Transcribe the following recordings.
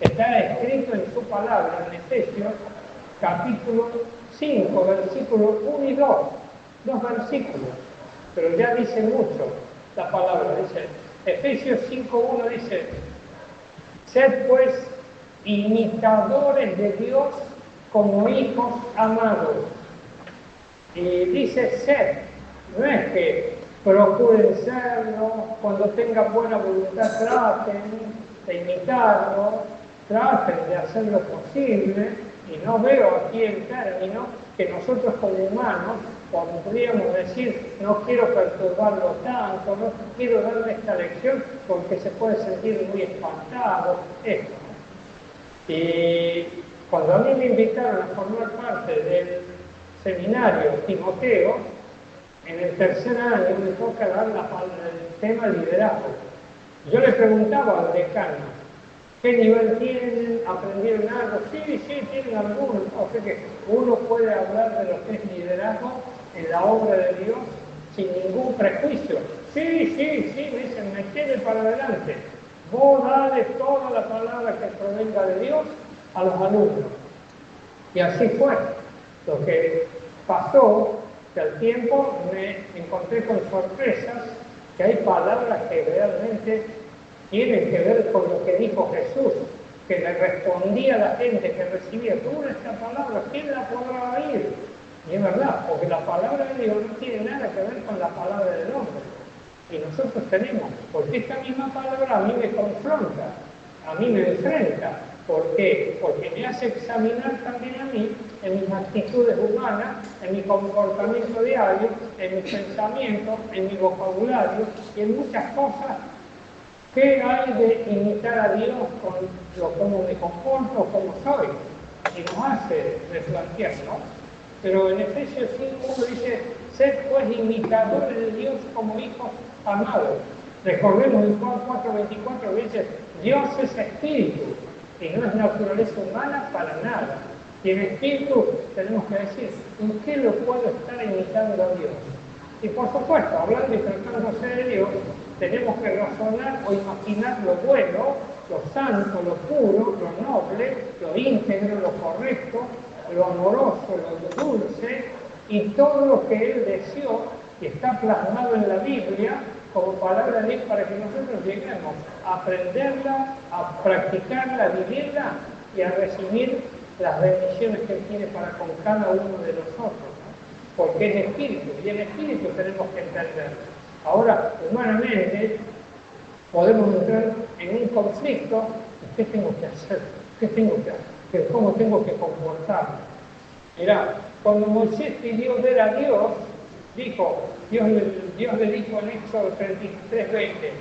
Está escrito en su palabra en Efesios capítulo 5, versículos 1 y 2, dos versículos, pero ya dice mucho la palabra. Dice, Efesios 5:1 dice, sed pues imitadores de Dios como hijos amados. Y dice sed, no es que procuren serlo, cuando tengan buena voluntad traten de imitarlo, traten de hacer lo posible, y no veo aquí el término que nosotros como humanos podríamos decir, no quiero perturbarlo tanto, no quiero darle esta lección porque se puede sentir muy espantado, esto, ¿no? Y cuando a mí me invitaron a formar parte del seminario Timoteo, en el tercer año me toca dar el tema liderazgo. Yo le preguntaba al decano, ¿qué nivel tienen? ¿Aprendieron algo? Sí, tienen algunos. O sea que uno puede hablar de lo que es liderazgo en la obra de Dios sin ningún prejuicio. Sí, me dicen, metele para adelante. Vos dale toda la palabra que provenga de Dios a los alumnos. Y así fue. Lo que pasó, que al tiempo me encontré con sorpresas, que hay palabras que realmente tienen que ver con lo que dijo Jesús, que le respondía a la gente que recibía, tú esta palabra, ¿quién la podrá oír? Y es verdad, porque la palabra de Dios no tiene nada que ver con la palabra del hombre. Y nosotros tenemos, porque esta misma palabra a mí me confronta, a mí me enfrenta. ¿Por qué? Porque me hace examinar también a mí en mis actitudes humanas, en mi comportamiento diario, en mis pensamientos, en mi vocabulario y en muchas cosas. ¿Qué hay de imitar a Dios con cómo me comporto, cómo soy? Y nos hace replantear, ¿no? Pero en Efesios 5:1 dice, sed pues imitadores de Dios como hijos amados. Recordemos en Juan 4:24 dice, Dios es espíritu y no es naturaleza humana para nada. Y en espíritu tenemos que decir, ¿en qué lo puedo estar imitando a Dios? Y por supuesto, hablando y tratándose de Dios, tenemos que razonar o imaginar lo bueno, lo santo, lo puro, lo noble, lo íntegro, lo correcto, lo amoroso, lo dulce, y todo lo que Él deseó y está plasmado en la Biblia como palabra de Dios para que nosotros lleguemos a aprenderla, a practicarla, a vivirla y a recibir las bendiciones que Él tiene para con cada uno de nosotros, ¿no? Porque es espíritu, y en espíritu tenemos que entenderlo. Ahora, humanamente, podemos entrar en un conflicto. ¿Qué tengo que hacer? ¿Qué tengo que hacer? ¿Cómo tengo que comportarme? Mirá, cuando Moisés pidió ver a Dios, Dios le dijo en Éxodo 33:20,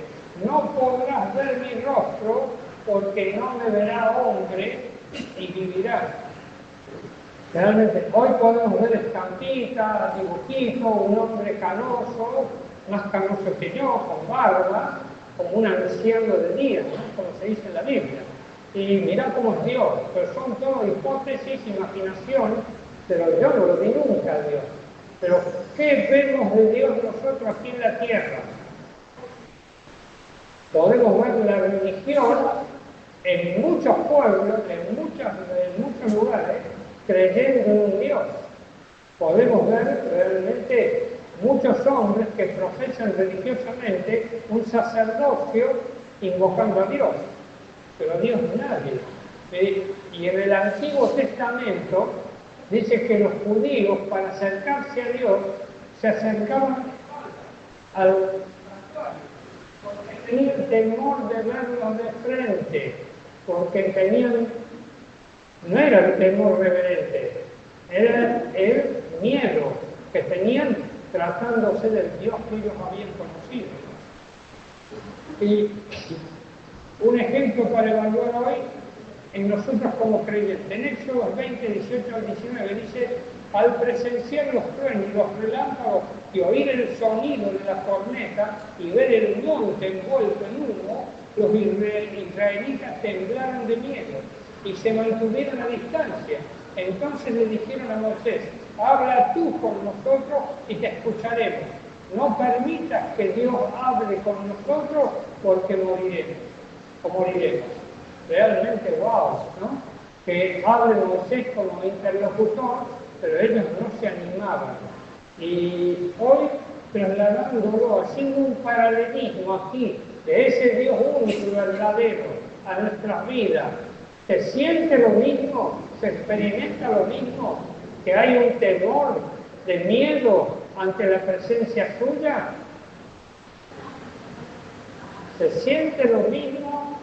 no podrás ver mi rostro porque no me verá hombre y vivirá. Realmente, hoy podemos ver estampitas, dibujitos, un hombre canoso, más canoso que yo, con barba, como un anciano de día, ¿no? Como se dice en la Biblia. Y mirá cómo es Dios, pero son todo hipótesis, imaginación, pero yo no lo vi nunca a Dios. Pero, ¿qué vemos de Dios nosotros aquí en la tierra? Podemos ver la religión en muchos pueblos, en muchos lugares, creyendo en un Dios. Podemos ver realmente muchos hombres que profesan religiosamente un sacerdocio invocando a Dios, pero a Dios nadie. Y en el Antiguo Testamento dice que los judíos, para acercarse a Dios, se acercaban al porque tenían temor de verlo de frente, porque no era el temor reverente, era el miedo que tenían tratándose del Dios que ellos habían conocido. Y un ejemplo para evaluar hoy en nosotros como creyentes. En Éxodo 20, 18 al 19 dice, al presenciar los truenos y los relámpagos y oír el sonido de la corneta y ver el monte envuelto en humo, los israelitas temblaron de miedo y se mantuvieron a distancia. Entonces le dijeron a Moisés, habla tú con nosotros y te escucharemos. No permitas que Dios hable con nosotros porque moriremos. o moriremos. Realmente, wow, ¿no? Que hable Moisés como interlocutor, pero ellos no se animaban. Y hoy, trasladándolo, haciendo un paralelismo aquí, de ese Dios único y verdadero a nuestras vidas, se siente lo mismo, se experimenta lo mismo, que hay un temor de miedo ante la presencia suya. ¿Se siente lo mismo?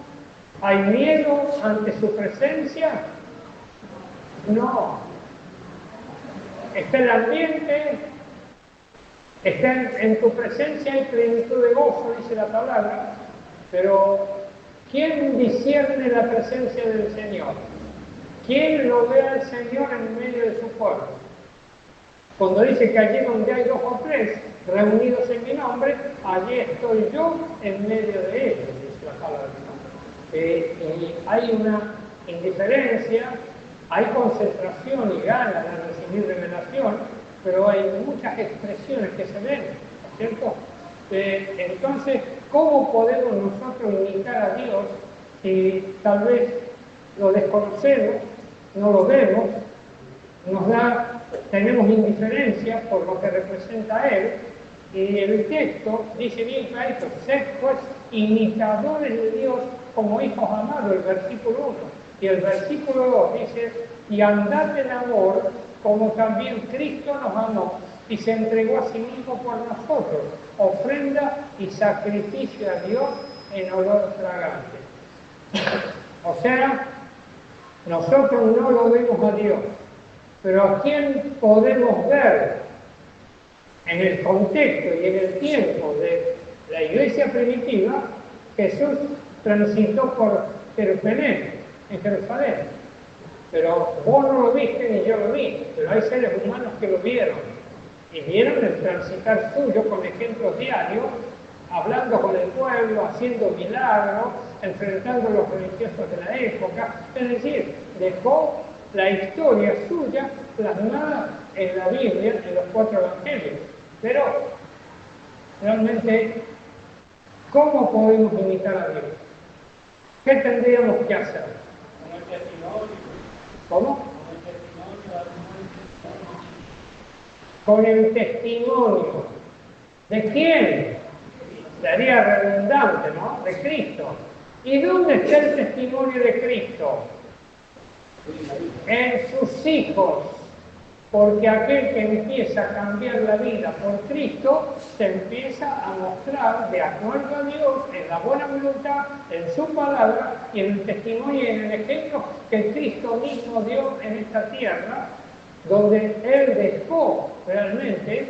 ¿Hay miedo ante su presencia? No. Está el ambiente, está en tu presencia hay plenitud de gozo, dice la palabra, pero ¿quién discierne la presencia del Señor? ¿Quién lo ve al Señor en medio de su pueblo? Cuando dice que allí donde hay 2 o 3 reunidos en mi nombre, allí estoy yo en medio de ellos, dice la palabra, ¿no? Y hay una indiferencia, hay concentración y ganas de recibir revelación, pero hay muchas expresiones que se ven, ¿no es cierto? Entonces, ¿cómo podemos nosotros imitar a Dios si tal vez lo desconocemos, no lo vemos, tenemos indiferencia por lo que representa Él? Y el texto dice bien clarito: sed pues imitadores de Dios como hijos amados, el versículo 1. Y el versículo 2 dice: y andad en amor como también Cristo nos amó y se entregó a sí mismo por nosotros, ofrenda y sacrificio a Dios en olor fragante. O sea, nosotros no lo vemos a Dios, pero ¿a quién podemos ver en el contexto y en el tiempo de la iglesia primitiva? Jesús transitó por Jerusalén, en Jerusalén, pero vos no lo viste ni yo lo vi, pero hay seres humanos que lo vieron, y vieron el transitar suyo con ejemplos diarios, hablando con el pueblo, haciendo milagros, enfrentando a los religiosos de la época. Es decir, dejó la historia suya plasmada en la Biblia, en los 4 evangelios. Pero, realmente, ¿cómo podemos imitar a Dios? ¿Qué tendríamos que hacer? ¿Cómo? Con el testimonio. ¿De quién? Sería redundante, ¿no? De Cristo. ¿Y dónde está el testimonio de Cristo? En sus hijos. Porque aquel que empieza a cambiar la vida por Cristo se empieza a mostrar de acuerdo a Dios, en la buena voluntad, en su palabra y en el testimonio y en el ejemplo que Cristo mismo dio en esta tierra, donde Él dejó realmente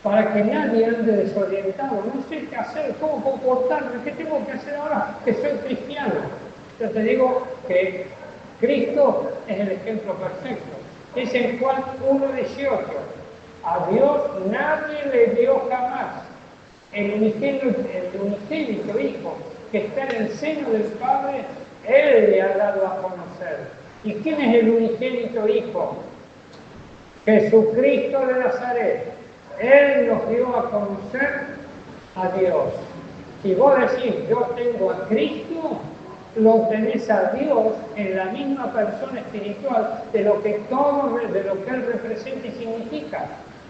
para que nadie ande desorientado. No sé qué hacer, cómo comportarme, qué tengo que hacer ahora que soy cristiano. Yo te digo que Cristo es el ejemplo perfecto. Dice en Juan 1:18, a Dios nadie le dio jamás el unigénito Hijo que está en el seno del Padre, Él le ha dado a conocer. ¿Y quién es el unigénito Hijo? Jesucristo de Nazaret. Él nos dio a conocer a Dios. Si vos decís, yo tengo a Cristo, lo tenés a Dios en la misma persona espiritual de lo que Él representa y significa.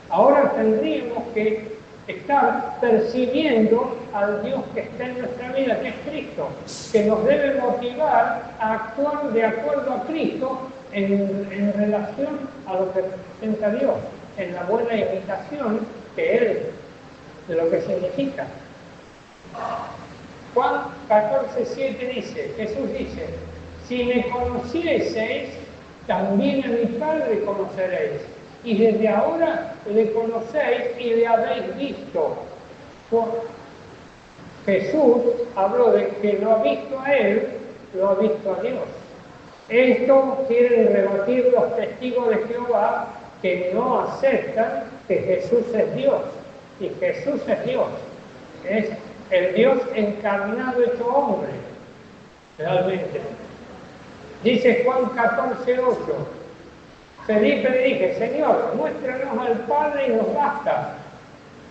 Ahora tendríamos que estar percibiendo al Dios que está en nuestra vida, que es Cristo, que nos debe motivar a actuar de acuerdo a Cristo en relación a lo que representa Dios, en la buena imitación que Él, de lo que significa. Juan 14:7 dice, Jesús dice, si me conocieseis, también a mi Padre conoceréis. Y desde ahora le conocéis y le habéis visto. Jesús habló de que lo ha visto a Él, lo ha visto a Dios. Esto quieren rebatir los testigos de Jehová que no aceptan que Jesús es Dios. Y Jesús es Dios. Es el Dios encarnado hecho hombre, realmente. Dice Juan 14:8. Felipe le dije, Señor, muéstranos al Padre y nos basta.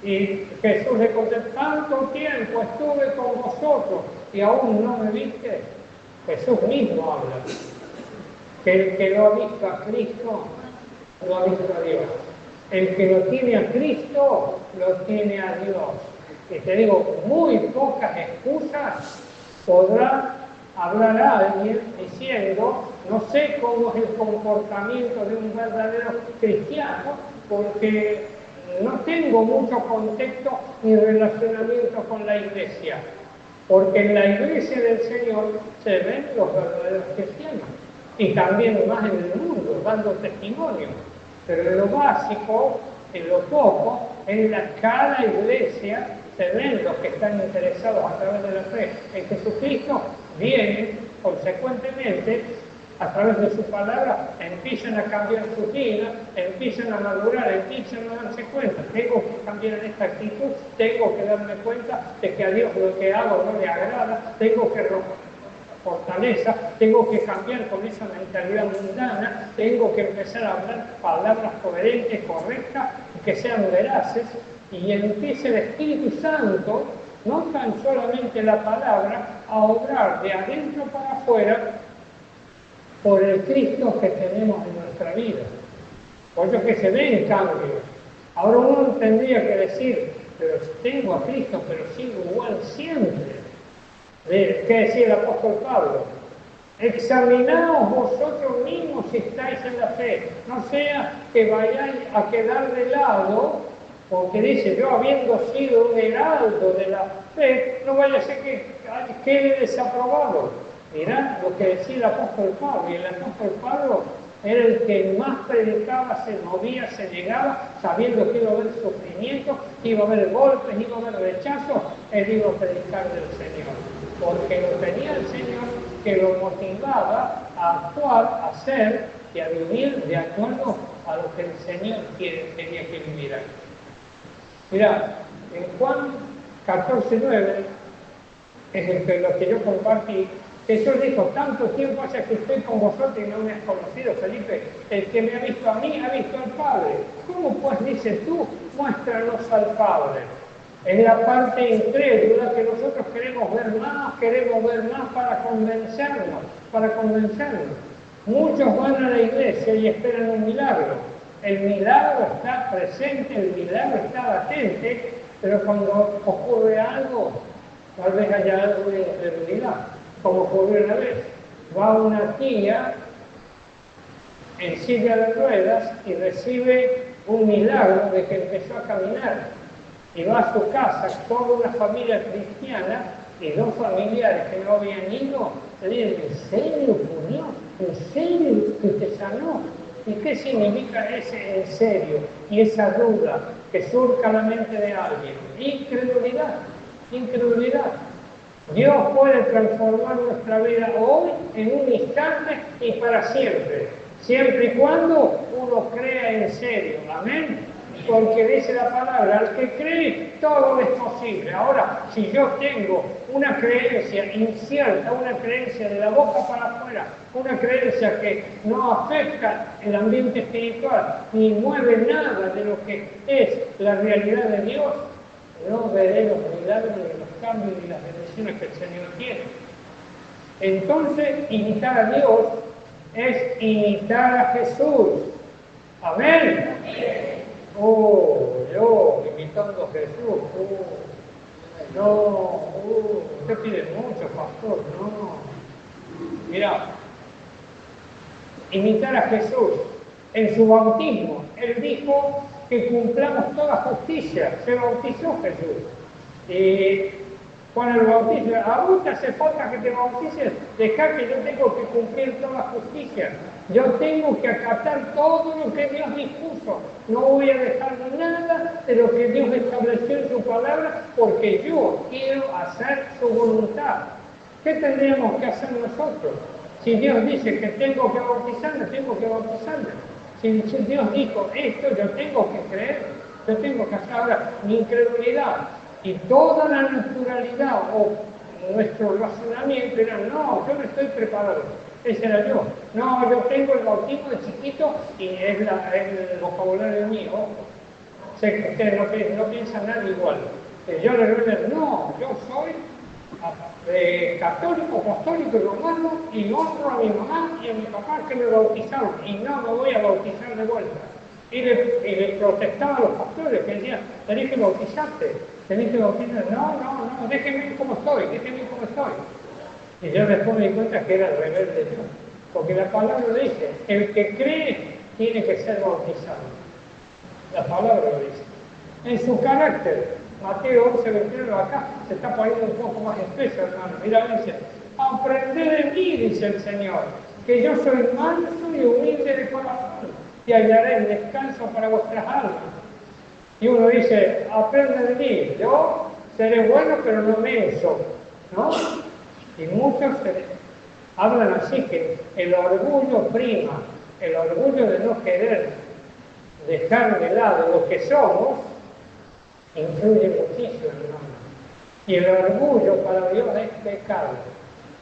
Y Jesús le contestó, tanto tiempo estuve con vosotros y aún no me viste. Jesús mismo habla, que el que lo ha visto a Cristo, lo ha visto a Dios. El que lo tiene a Cristo, lo tiene a Dios. Y te digo, muy pocas excusas podrá hablar a alguien diciendo, no sé cómo es el comportamiento de un verdadero cristiano, porque no tengo mucho contexto ni relacionamiento con la iglesia. Porque en la iglesia del Señor se ven los verdaderos cristianos. Y también más en el mundo, dando testimonio. Pero en lo básico, en lo poco, en cada iglesia se ven los que están interesados a través de la fe en Jesucristo, vienen consecuentemente a través de su palabra, empiezan a cambiar sus vidas, empiezan a madurar, empiezan a darse cuenta, tengo que cambiar en esta actitud, tengo que darme cuenta de que a Dios lo que hago no le agrada, tengo que romper fortaleza, tengo que cambiar con esa mentalidad mundana, tengo que empezar a hablar palabras coherentes, correctas, que sean veraces, y empiece el Espíritu Santo, no tan solamente la palabra, a obrar de adentro para afuera por el Cristo que tenemos en nuestra vida. Por eso que se ven cambios. Ahora uno tendría que decir, pero tengo a Cristo, pero sigo igual siempre. ¿Qué decía el apóstol Pablo? Examinaos vosotros mismos si estáis en la fe, no sea que vayáis a quedar de lado, porque dice, yo habiendo sido un heraldo de la fe, no vaya a ser que quede desaprobado. Mirá lo que decía el apóstol Pablo, y el apóstol Pablo era el que más predicaba, se movía, se llegaba, sabiendo que iba a haber sufrimiento, que iba a haber golpes, iba a haber rechazos, él iba a predicar del Señor, porque lo tenía el Señor que lo motivaba a actuar, a hacer y a vivir de acuerdo a lo que el Señor quería que viviera. Mirá, en Juan 14:9 es lo que yo compartí. Jesús dijo, tanto tiempo hace que estoy con vosotros y no me has conocido, Felipe. El que me ha visto a mí, ha visto al Padre. ¿Cómo pues dices tú, muéstranos al Padre? Es la parte incrédula que nosotros queremos ver más para convencernos. Muchos van a la iglesia y esperan un milagro. El milagro está presente, el milagro está latente, pero cuando ocurre algo, tal vez haya algo de incredulidad. Como ocurrió una vez, va una tía en silla de ruedas y recibe un milagro de que empezó a caminar. Y va a su casa, toda una familia cristiana y dos familiares que no habían ido, le dicen, ¿en serio, Dios? ¿En serio que te sanó? ¿Y qué significa ese en serio? Y esa duda que surca la mente de alguien. Incredulidad. Dios puede transformar nuestra vida hoy en un instante y para siempre, siempre y cuando uno crea en serio, amén, porque dice la palabra, al que cree todo es posible. Ahora, si yo tengo una creencia incierta, una creencia de la boca para afuera, una creencia que no afecta el ambiente espiritual, ni mueve nada de lo que es la realidad de Dios, no veré los milagros, ni los cambios, ni las bendiciones que el Señor tiene. Entonces, imitar a Dios es imitar a Jesús. Amén. Yo imitando a Jesús. Usted pide mucho, pastor. No. Mira, imitar a Jesús. En su bautismo, Él dijo que cumplamos toda justicia. Se bautizó Jesús. Y con el bautismo, ¿a vos te hace falta que te bautices? Deja que yo tengo que cumplir toda justicia. Yo tengo que acatar todo lo que Dios dispuso. No voy a dejar nada de lo que Dios estableció en su palabra, porque yo quiero hacer su voluntad. ¿Qué tendríamos que hacer nosotros? Si Dios dice que tengo que bautizarme, tengo que bautizarme. Si Dios dijo esto, yo tengo que creer, yo tengo que hacer. Ahora, mi incredulidad y toda la naturalidad o nuestro razonamiento era, no, yo no estoy preparado. Ese era yo. No, yo tengo el bautismo de chiquito y es el vocabulario mío. Sé que ustedes no piensan nada igual. Yo le digo, no, yo soy católico, apostólico y romano, y honro a mi mamá y a mi papá que me bautizaron, y no me voy a bautizar de vuelta. Y le protestaba a los pastores que decían, tenés que bautizarte, tenés que bautizarte. No, déjenme como estoy. Y yo después me di cuenta que era el rebelde yo, porque la palabra dice, el que cree tiene que ser bautizado. La palabra lo dice. En su carácter, Mateo 11, 21, acá se está poniendo un poco más espeso, hermano. Mira, dice, aprended de mí, dice el Señor, que yo soy manso y humilde de corazón, y hallaré el descanso para vuestras almas. Y uno dice, aprende de mí, yo seré bueno pero no menso, ¿no? Y muchos hablan así, que el orgullo prima, el orgullo de no querer dejar de lado lo que somos, influye muchísimo, hermano. Y el orgullo para Dios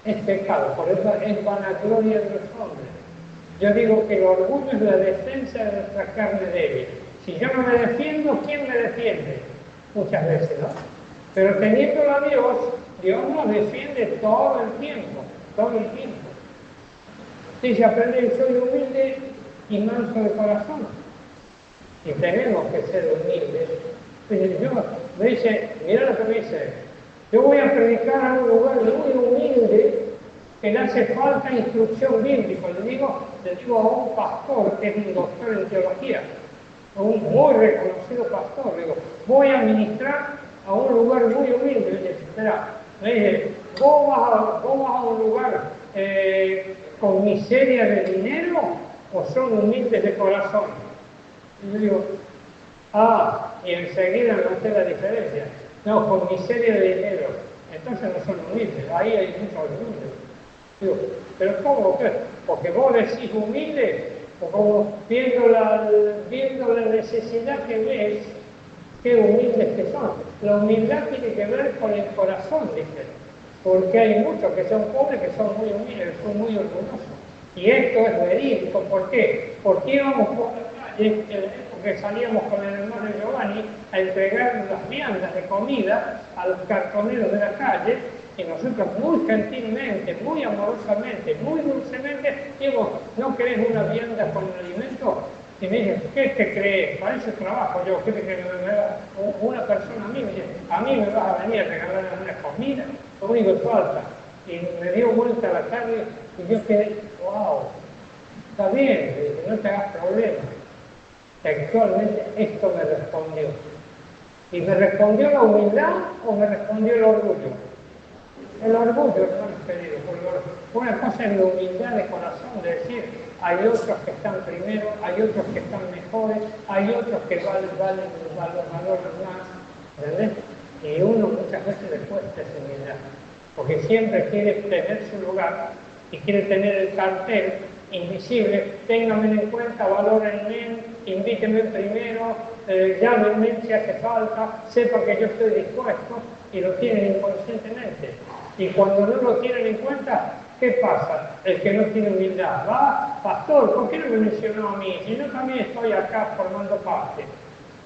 es pecado, por eso es vanagloria de los hombres. Yo digo que el orgullo es la defensa de nuestra carne débil. Si yo no me defiendo, ¿quién me defiende? Muchas veces, ¿no? Pero teniéndolo a Dios, Dios nos defiende todo el tiempo. Dice, aprende, soy humilde y manso de corazón. Y tenemos que ser humildes. Me dice, mira lo que me dice, yo voy a predicar a un lugar muy humilde que le hace falta instrucción bíblica. Le digo a un pastor que es un doctor en teología, un muy reconocido pastor, le digo, voy a ministrar a un lugar muy humilde. Le dice, espera, le dije, vos vas a un lugar con miseria de dinero o son humildes de corazón. Y yo digo, y enseguida noté la diferencia. No, con miseria de dinero. Entonces no son humildes, ahí hay mucho orgullo. Digo, pero ¿cómo? Porque vos decís humilde, o como viendo la necesidad que ves, qué humildes que son. La humildad tiene que ver con el corazón, dice. Porque hay muchos que son pobres que son muy humildes, son muy orgullosos. Y esto es verídico. ¿Por qué? Porque íbamos por la calle, porque salíamos con el hermano Giovanni a entregar las viandas de comida a los cartoneros de la calle, y nosotros muy gentilmente, muy amorosamente, muy dulcemente, digo, ¿no querés una vianda con alimento? Y me dice, ¿qué te crees? Para eso trabajo yo. ¿Qué te crees? Una persona a mí me dice, a mí me vas a venir a regalar una comida, lo único que falta. Y me dio vuelta a la tarde y yo quedé, wow, está bien, le dije, no te hagas problema. Textualmente esto me respondió. ¿Y me respondió la humildad o me respondió el orgullo? El orgullo, hermanos queridos, una cosa es la humildad de corazón, de decir, hay otros que están primero, hay otros que están mejores, hay otros que valoran más, ¿entendés? Y uno muchas veces le cuesta esa humildad, porque siempre quiere tener su lugar y quiere tener el cartel invisible, ténganme en cuenta, valórenme, invítenme primero, llámenme si hace falta, sepa que yo estoy dispuesto, y lo tienen inconscientemente. Y cuando no lo tienen en cuenta, ¿qué pasa? El que no tiene humildad va, pastor, ¿por qué no me mencionó a mí? Si yo también estoy acá formando parte.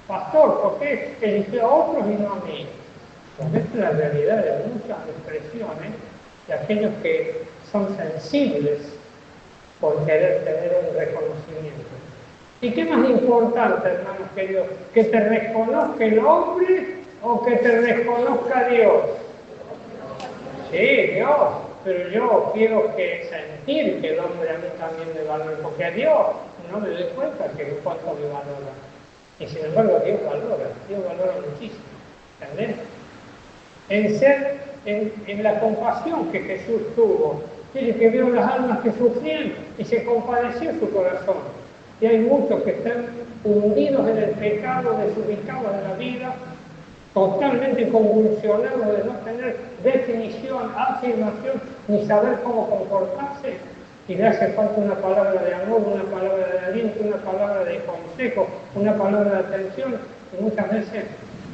Pastor, ¿por qué eligió a otros y no a mí? Porque esta es la realidad de muchas expresiones de aquellos que son sensibles por querer tener un reconocimiento. ¿Y qué más importante, hermanos queridos? ¿Que te reconozca el hombre o que te reconozca Dios? Sí, Dios, pero yo quiero sentir que el hombre a mí también me valora, porque a Dios no me doy cuenta que cuánto me valora. Y sin embargo Dios valora muchísimo, ¿entendés? En la compasión que Jesús tuvo, dice que vio las almas que sufrían y se compadeció su corazón. Y hay muchos que están hundidos en el pecado, desubicados de la vida, totalmente convulsionados de no tener definición, afirmación, ni saber cómo comportarse, y le hace falta una palabra de amor, una palabra de aliento, una palabra de consejo, una palabra de atención, y muchas veces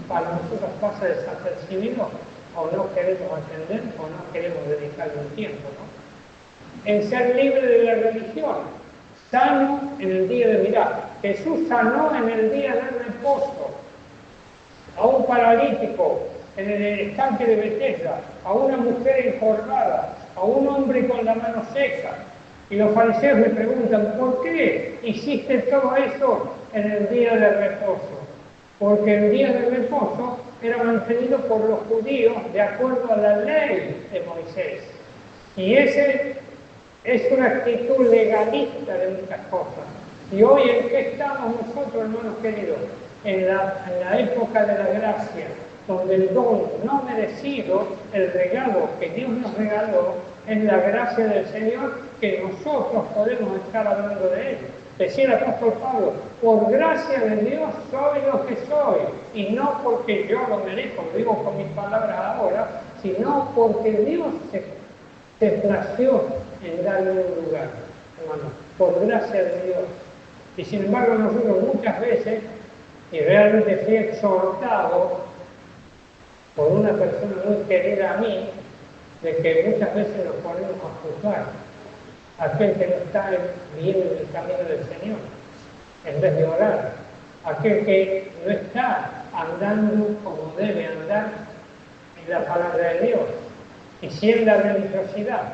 para nosotros pasa desapercibido, o no queremos atender, o no queremos dedicarle un tiempo, ¿no? En ser libre de la religión, sano en el día de mirar. Jesús sanó en el día del reposo a un paralítico en el estanque de Bethesda, a una mujer encorvada, a un hombre con la mano seca. Y los fariseos le preguntan, ¿por qué hiciste todo eso en el día de reposo? Porque el día de reposo era mantenido por los judíos de acuerdo a la ley de Moisés. Y ese es una actitud legalista de muchas cosas. Y hoy, ¿en qué estamos nosotros, hermanos queridos? En la época de la gracia, donde el don no merecido, el regalo que Dios nos regaló, es la gracia del Señor, que nosotros podemos estar hablando de él. Decía el apóstol Pablo, por gracia de Dios soy lo que soy, y no porque yo lo merezco, lo digo con mis palabras ahora, sino porque Dios se plació en darle un lugar, hermano, por gracia de Dios. Y sin embargo nosotros muchas veces, y realmente fui exhortado por una persona muy querida a mí, de que muchas veces nos ponemos a juzgar a aquel que no está bien en el camino del Señor, en vez de orar, aquel que no está andando como debe andar en la palabra de Dios, y si en la religiosidad,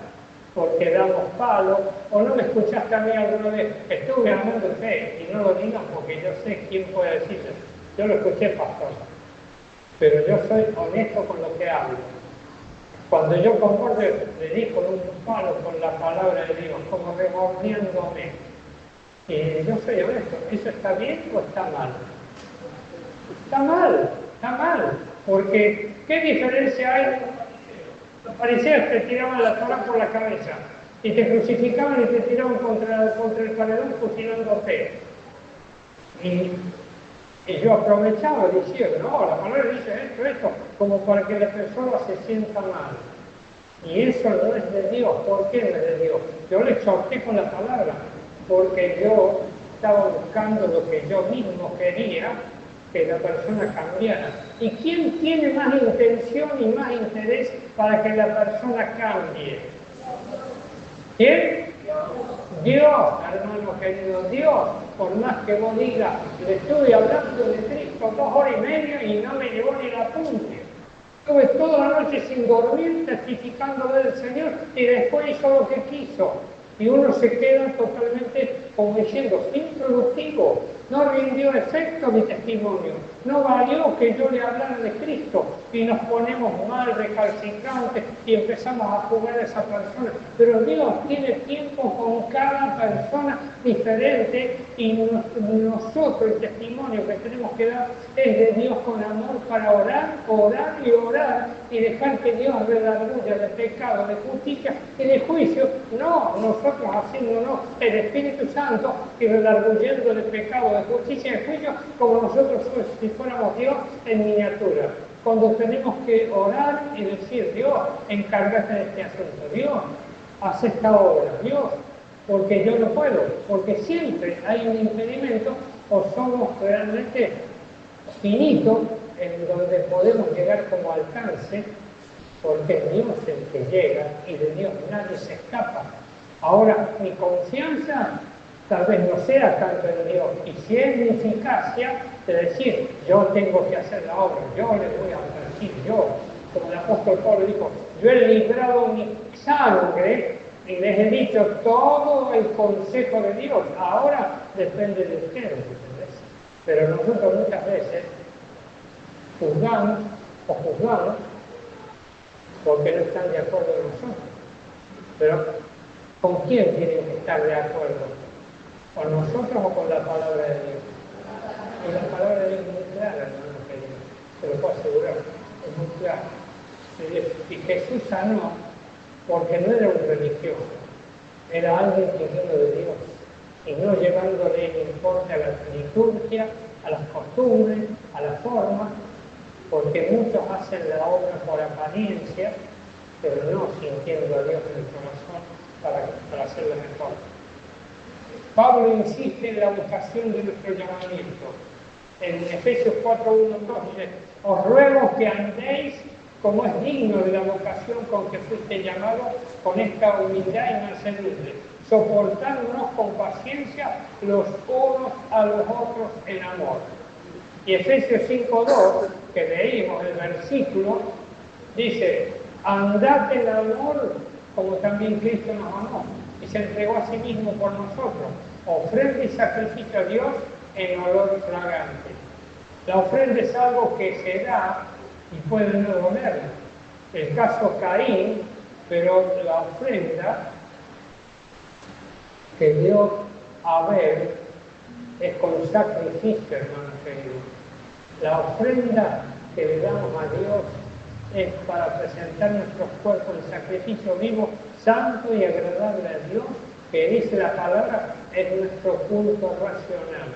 porque damos palo, o no me escuchaste a mí alguna vez, estuve hablando de fe, y no lo digan porque yo sé quién puede decirlo, yo lo escuché, pastor, pero yo soy honesto con lo que hablo. Cuando yo concuerdo, le di con un palo con la palabra de Dios, como remordiéndome. Y yo soy honesto, ¿eso está bien o está mal? Está mal, porque ¿qué diferencia hay? Los fariseos te tiraban la Torá por la cabeza, y te crucificaban y te tiraban contra el paredón fusilándote. Y yo aprovechaba diciendo, no, la palabra dice esto, como para que la persona se sienta mal. Y eso no es de Dios. ¿Por qué no es de Dios? Yo le exhorté con la palabra, porque yo estaba buscando lo que yo mismo quería, que la persona cambiara. ¿Y quién tiene más intención y más interés para que la persona cambie? ¿Quién? Dios, hermano querido, Dios. Por más que vos digas, le estuve hablando de Cristo 2 horas y media y no me llevó ni la punta. Estuve toda la noche sin dormir testificando del Señor y después hizo lo que quiso. Y uno se queda totalmente como diciendo, improductivo, no rindió efecto mi testimonio, no valió que yo le hablara de Cristo, y nos ponemos mal, recalcitrantes, y empezamos a jugar a esa persona. Pero Dios tiene tiempo con cada persona diferente, y nosotros el testimonio que tenemos que dar es de Dios con amor para orar y orar, y dejar que Dios redarguya de pecado, de justicia y de juicio. No, nosotros haciéndonos el Espíritu Santo y redarguyendo de pecado, de justicia y de juicio, como nosotros si fuéramos Dios en miniatura. Cuando tenemos que orar y decir, Dios, encárgate de este asunto, Dios, haz esta obra, Dios, porque yo no puedo, porque siempre hay un impedimento, o somos realmente finitos en donde podemos llegar como alcance, porque es Dios el que llega y de Dios nadie se escapa. Ahora, mi confianza tal vez no sea tanto en Dios, y si es mi eficacia de decir, yo tengo que hacer la obra, yo le voy a decir, yo, como el apóstol Pablo dijo, yo he librado mi sangre y les he dicho todo el consejo de Dios, ahora depende de ustedes, pero nosotros muchas veces juzgamos porque no están de acuerdo con nosotros. Pero ¿con quién tienen que estar de acuerdo? ¿Con nosotros o con la palabra de Dios? Y la palabra de Dios es muy clara, hermano querido, se lo puedo asegurar, es muy clara. Y Jesús sanó porque no era un religioso, era alguien que vino de Dios, y no llevándole importe a la liturgia, a las costumbres, a la forma, porque muchos hacen la obra por apariencia, pero no sintiendo a Dios en el corazón para hacerlo mejor. Pablo insiste en la vocación de nuestro llamamiento. En Efesios 4:1-2 dice, os ruego que andéis como es digno de la vocación con que fuiste llamado, con esta humildad y mansedumbre, soportándonos con paciencia los unos a los otros en amor. Y Efesios 5:2, que leímos el versículo, dice, andad en amor como también Cristo nos amó y se entregó a sí mismo por nosotros, ofrenda y sacrificio a Dios en olor fragante. La ofrenda es algo que se da y puede no doler. El caso Caín, pero la ofrenda que dio Abel es con sacrificio, hermanos queridos. La ofrenda que le damos a Dios es para presentar nuestros cuerpos en sacrificio vivo, santo y agradable a Dios, que dice la palabra, es nuestro culto racional.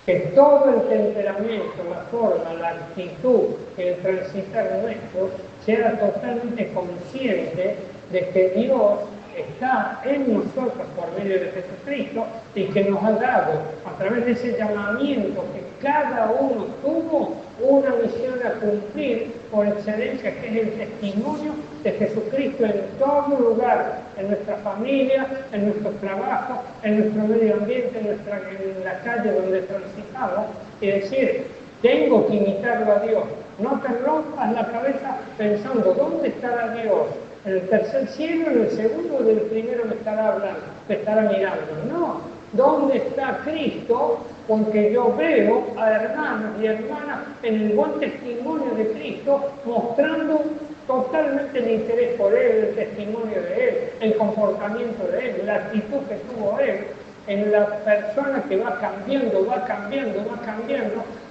Que todo el temperamento, la forma, la actitud, el transitar nuestro, sea totalmente consciente de que Dios está en nosotros por medio de Jesucristo y que nos ha dado, a través de ese llamamiento que cada uno tuvo, una misión a cumplir por excelencia, que es el testimonio de Jesucristo en todo lugar, en nuestra familia, en nuestros trabajos, en nuestro medio ambiente, en la calle donde transitamos, y decir, tengo que imitarlo a Dios. No te rompas la cabeza pensando, ¿dónde estará Dios? ¿En el tercer cielo, en el segundo o del primero me estará hablando, me estará mirando? No, ¿dónde está Cristo? Porque yo veo a hermanos y hermanas en el buen testimonio de Cristo, mostrando totalmente el interés por Él, el testimonio de Él, el comportamiento de Él, la actitud que tuvo Él, en la persona que va cambiando,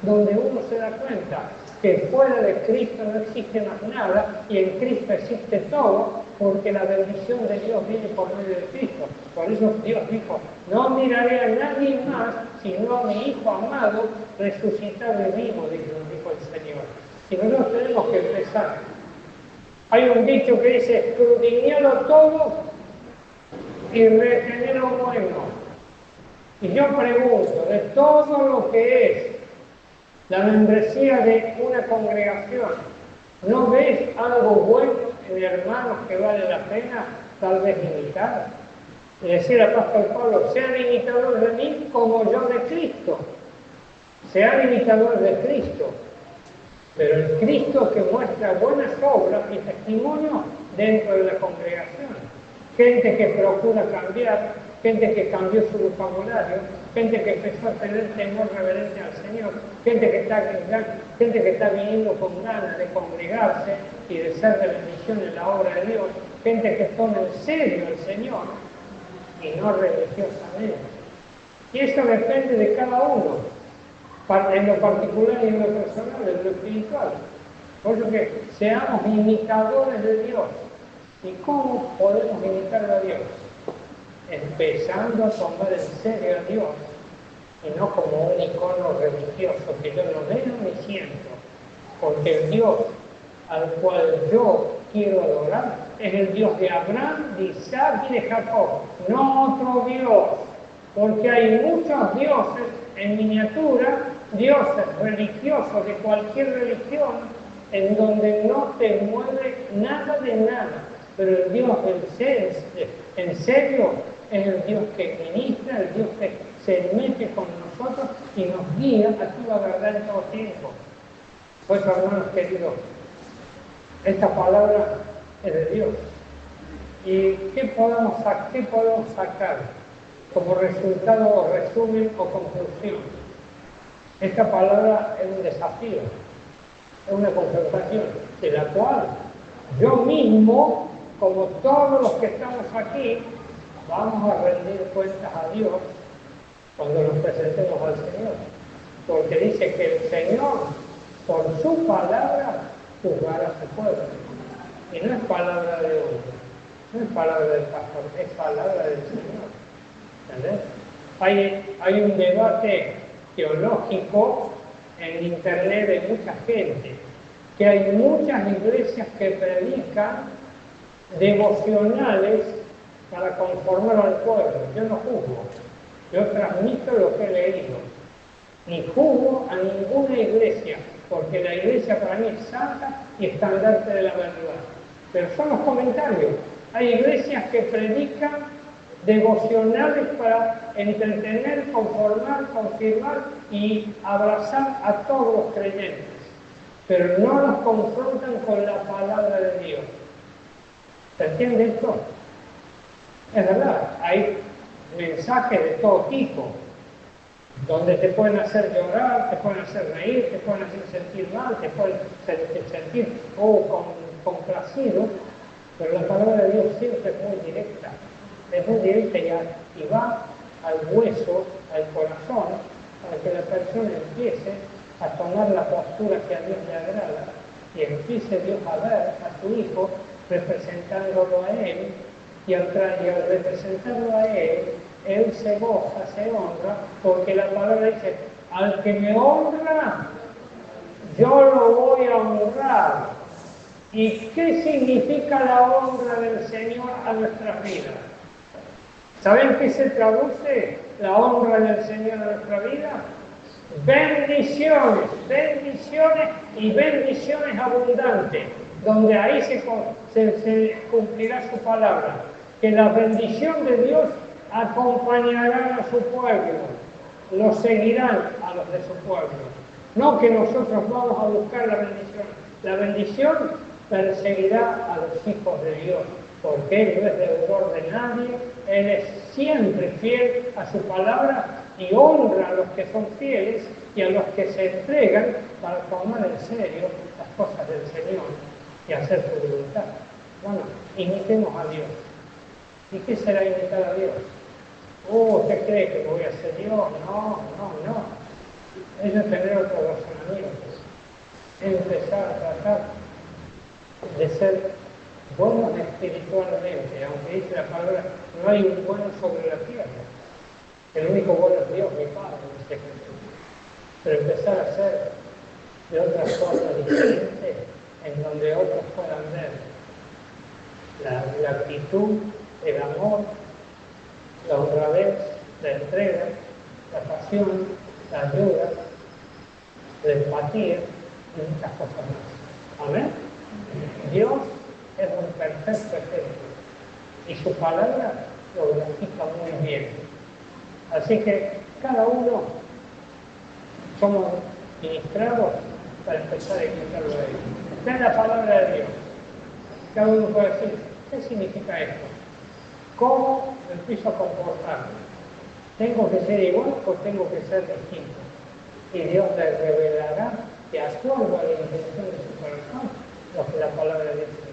donde uno se da cuenta que fuera de Cristo no existe más nada y en Cristo existe todo, porque la bendición de Dios viene por medio de Cristo. Por eso Dios dijo, no miraré a nadie más, sino a mi Hijo amado, resucitado y vivo, dijo el Señor. Y nosotros tenemos que empezar. Hay un dicho que dice, escudriñarlo todo y retener lo bueno. Y yo pregunto, de todo lo que es la membresía de una congregación, ¿no ves algo bueno en hermanos que vale la pena tal vez imitar? Y decir al apóstol Pablo, sean imitadores de mí como yo de Cristo. Sean imitadores de Cristo. Pero el Cristo que muestra buenas obras y testimonio dentro de la congregación. Gente que procura cambiar, gente que cambió su vocabulario, gente que empezó a tener temor reverente al Señor, gente que está viniendo con ganas de congregarse y de ser de bendición en la obra de Dios, gente que toma en serio al Señor y no religiosamente. Y eso depende de cada uno, en lo particular y en lo personal, en lo espiritual. Por eso que seamos imitadores de Dios. ¿Y cómo podemos imitar a Dios? Empezando a tomar en serio a Dios y no como un icono religioso que yo no veo ni siento, porque el Dios al cual yo quiero adorar es el Dios de Abraham, de Isaac y de Jacob, no otro Dios, porque hay muchos dioses en miniatura, dioses religiosos de cualquier religión, en donde no te mueve nada de nada, pero el Dios en serio es el Dios que ministra, el Dios que se mete con nosotros y nos guía a toda verdad en todo tiempo. Pues hermanos queridos, esta palabra es de Dios. ¿Y qué podemos sacar como resultado o resumen o conclusión? Esta palabra es un desafío, es una confrontación, de la cual yo mismo, como todos los que estamos aquí, vamos a rendir cuentas a Dios cuando nos presentemos al Señor. Porque dice que el Señor, por su palabra, juzgará a su pueblo. Y no es palabra de hombre, no es palabra del pastor, es palabra del Señor. ¿Entendés? Hay un debate teológico en internet de mucha gente, que hay muchas iglesias que predican devocionales para conformar al pueblo. Yo no juzgo, yo transmito lo que he leído, ni juzgo a ninguna iglesia, porque la iglesia para mí es santa y estandarte de la verdad. Pero son los comentarios. Hay iglesias que predican devocionales para entretener, conformar, confirmar y abrazar a todos los creyentes, pero no los confrontan con la palabra de Dios. ¿Se entiende esto? Es verdad, hay mensajes de todo tipo, donde te pueden hacer llorar, te pueden hacer reír, te pueden hacer sentir mal, te pueden sentir complacido, pero la palabra de Dios siempre es muy directa y va al hueso, al corazón, para que la persona empiece a tomar la postura que a Dios le agrada y empiece Dios a ver a su Hijo representándolo a Él, y al representarlo a Él se goza, se honra, porque la palabra dice, al que me honra, yo lo voy a honrar. ¿Y qué significa la honra del Señor a nuestras vidas? ¿Saben qué se traduce la honra del Señor a nuestra vida? Bendiciones, bendiciones y bendiciones abundantes, donde ahí se cumplirá su palabra, que la bendición de Dios acompañará a su pueblo, los seguirán a los de su pueblo. No que nosotros vamos a buscar la bendición perseguirá a los hijos de Dios, porque Él no es deudor de nadie, Él es siempre fiel a su palabra y honra a los que son fieles y a los que se entregan para tomar en serio las cosas del Señor y hacer su voluntad. Bueno, imitemos a Dios. ¿Y qué será imitar a Dios? ¿Usted cree que voy a ser Dios? No. Es tener otro razonamiento. Es empezar a tratar de ser buenos espiritualmente, aunque dice la palabra, no hay un bueno sobre la tierra. El único bueno es Dios, mi Padre, dice Jesús. Pero empezar a ser de otra forma diferente, en donde otros puedan ver la actitud, el amor, la honradez, la entrega, la pasión, la ayuda, la empatía y muchas cosas más. Amén. Dios es un perfecto ejemplo y su palabra lo grafica muy bien. Así que cada uno somos ministrados para empezar a imitarlo a Él. Esta es la palabra de Dios. Cada uno puede decir, ¿qué significa esto? ¿Cómo me empiezo a comportarme? ¿Tengo que ser igual o tengo que ser distinto? Y Dios le revelará, de acuerdo a la intención de su corazón, lo que la palabra de Dios dice.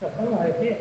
Nos ponemos de pie.